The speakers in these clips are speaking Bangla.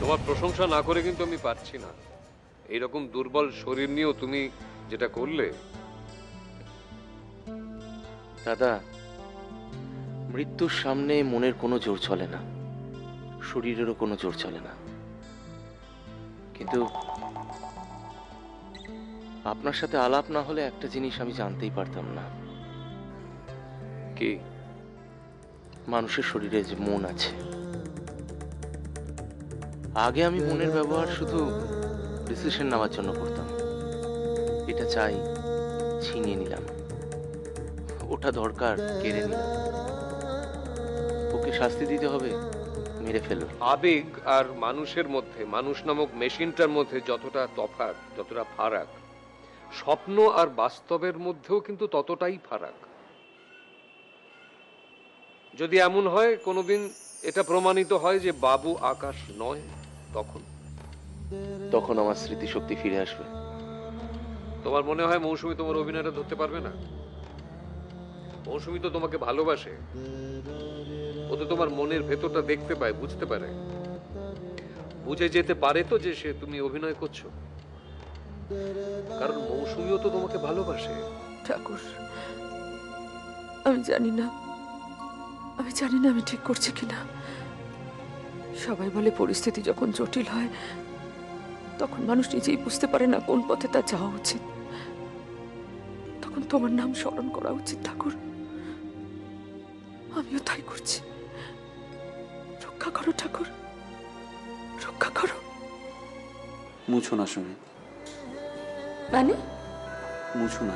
তোমার প্রশংসা না করে কিন্তু আমি পারছি না। এইরকম দুর্বল শরীর নিয়েও তুমি যেটা করলে। দাদা, মৃত্যুর সামনে মনের কোনো জোর চলে না, শরীরেরও কোনো জোর চলে না। কিন্তু আপনার সাথে আলাপ না হলে একটা জিনিস আমি জানতেই পারতাম না। কি? মানুষের শরীরে যে মন আছে। আগে আমি মনের ব্যবহার শুধু ডিসিশন নেওয়ার জন্য করতাম। এটা চাই, ছিনিয়ে নিলাম, ওটা দরকার, কেড়ে নিলাম। ওকে শাস্তি দিতে হবে, মেরে ফেলো। আবেগ আর মানুষের মধ্যে, মানুষ নামক মেশিনটার মধ্যে যতটা তফাৎ, যতটা ফারাক, স্বপ্ন আর বাস্তবের মধ্যেও কিন্তু ততটাই ফারাক। যদি এমন হয় কোনোদিন এটা প্রমাণিত হয় যে বাবু আকাশ নয়, তখন আমার স্মৃতিশক্তি ফিরে আসবে। তোমার মনে হয় মৌসুমী তোমার অভিনয়টা ধরতে পারবে না? মৌসুমী তো তোমাকে ভালোবাসে, ও তো তোমার মনের ভেতরটা দেখতে পায়, বুঝতে পারে, বুঝে যেতে পারে তো যে সে তুমি অভিনয় করছো। কারণ মৌসুমীও তো তোমাকে ভালোবাসে। ঠাকুর, আমি জানি না আমি ঠিক করছি কিনা। সবাই বলে পরিস্থিতি যখন জটিল হয় তখন মানুষ নিজেই বুঝতে পারে না কোন পথে তা যাওয়া উচিত। তখন তোমার নাম স্মরণ করা উচিত ঠাকুর। আমিও তাই করছি। রক্ষা করো ঠাকুর, রক্ষা করো। মুছো না সুমি, মানে মুছো না।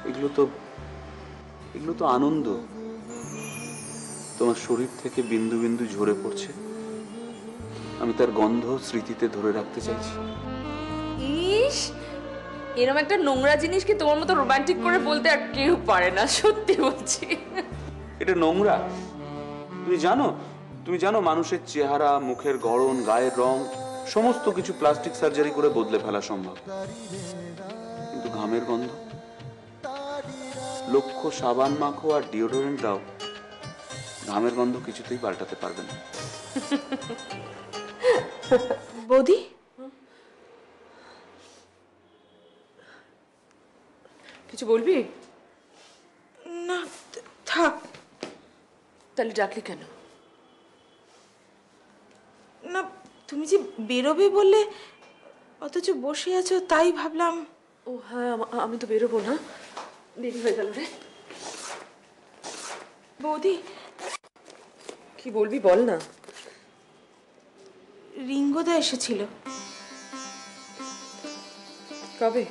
এগুলো তো আনন্দ। তোমার শরীর থেকে বিন্দু বিন্দু ঝরে পড়ছে, আমি তার গন্ধ স্মৃতিতে ধরে রাখতে চাইছি। ইস, এরকম একটা নোংরা জিনিস কি তোমার মতো রোমান্টিক করে বলতে আর কেউ পারে না, সত্যি বলছি। এটা নোংরা? তুমি জানো মানুষের চেহারা, মুখের গড়ন, গায়ের রং সমস্ত কিছু প্লাস্টিক সার্জারি করে বদলে ফেলা সম্ভব, কিন্তু ঘামের গন্ধ, লক্ষ সাবান মাখো আর ডিওডোরেন্ট দাও, ঘামের গন্ধ কিছুতেই পাল্টাতে পারবে না। বৌদি, কিছু বলবি? না থাক। তাহলে ডাকলি কেন? না, তুমি যে বেরোবে বললে অথচ বসে আছো, তাই ভাবলাম। ও হ্যাঁ, আমি তো বেরোবো না, দেরি হয়ে গেল রে। বৌদি, কি বলবি বল না। রিঙ্গোদা এসেছিল। কবে?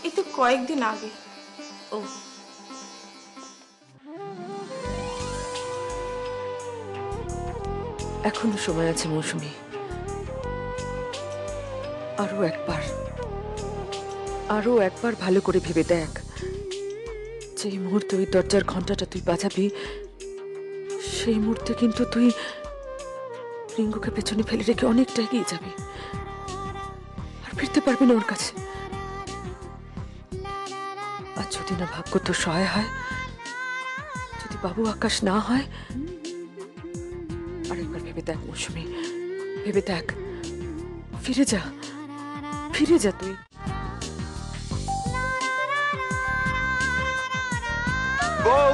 এই তো কয়েকদিন আগে। ও, এখনো সময় আছে মৌসুমী। আরো একবার ভালো করে ভেবে দেখ। যেই মুহূর্তে ওই দরজার ঘন্টাটা তুই বাজাবি, সেই মুহূর্তে কিন্তু তুই রিঙ্গুকে পেছনে ফেলে রেখে অনেকটা এগিয়ে যাবি, আর ফিরতে পারবি না ওর কাছে। আর যদি না ভাগ্য তোর সহায় হয়, যদি বাবু আকাশ না হয়, আরেকবার ভেবে দেখ মৌসুমী, ভেবে দেখ। ফিরে যা তুই। বউ